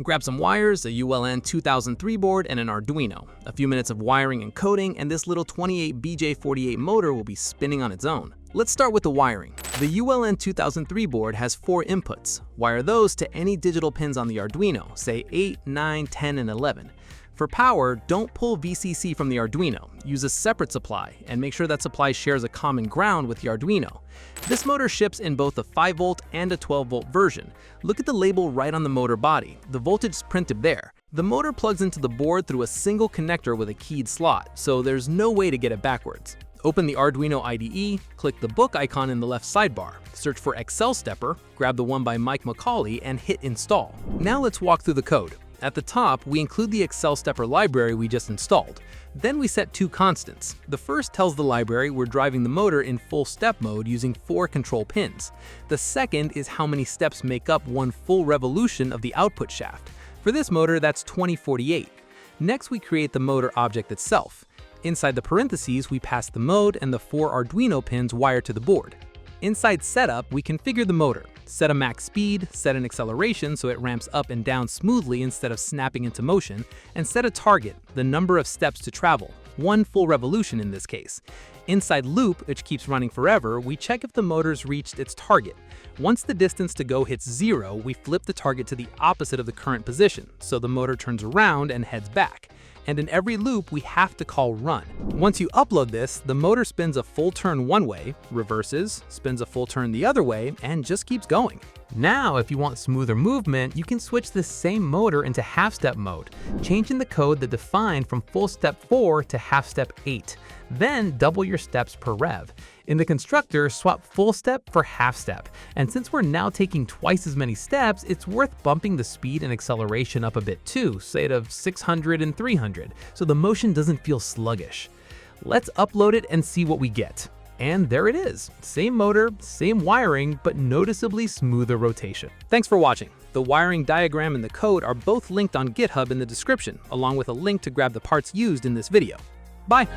Grab some wires, a ULN 2003 board, and an Arduino. A few minutes of wiring and coding, and this little 28BJ-48 motor will be spinning on its own. Let's start with the wiring. The ULN 2003 board has 4 inputs. Wire those to any digital pins on the Arduino, say 8, 9, 10, and 11. For power, don't pull VCC from the Arduino. Use a separate supply, and make sure that supply shares a common ground with the Arduino. This motor ships in both a 5-volt and a 12-volt version. Look at the label right on the motor body. The voltage is printed there. The motor plugs into the board through a single connector with a keyed slot, so there's no way to get it backwards. Open the Arduino IDE, click the book icon in the left sidebar, search for AccelStepper, grab the one by MokkaMusic, and hit install. Now let's walk through the code. At the top, we include the AccelStepper library we just installed. Then we set 2 constants. The first tells the library we're driving the motor in full step mode using 4 control pins. The second is how many steps make up one full revolution of the output shaft. For this motor, that's 2048. Next, we create the motor object itself. Inside the parentheses, we pass the mode and the 4 Arduino pins wired to the board. Inside Setup, we configure the motor. Set a max speed, set an acceleration so it ramps up and down smoothly instead of snapping into motion, and set a target, the number of steps to travel, 1 full revolution in this case. Inside Loop, which keeps running forever, we check if the motor's reached its target. Once the distance to go hits 0, we flip the target to the opposite of the current position, so the motor turns around and heads back. And in every loop, we have to call run. Once you upload this, the motor spins a full turn one way, reverses, spins a full turn the other way, and just keeps going. Now, if you want smoother movement, you can switch this same motor into half-step mode, changing the code that defined from full step 4 to half-step 8. Then double your steps per rev. In the constructor, swap full step for half step. And since we're now taking twice as many steps, it's worth bumping the speed and acceleration up a bit too, say to 600 and 300, so the motion doesn't feel sluggish. Let's upload it and see what we get. And there it is. Same motor, same wiring, but noticeably smoother rotation. Thanks for watching. The wiring diagram and the code are both linked on GitHub in the description, along with a link to grab the parts used in this video. Bye!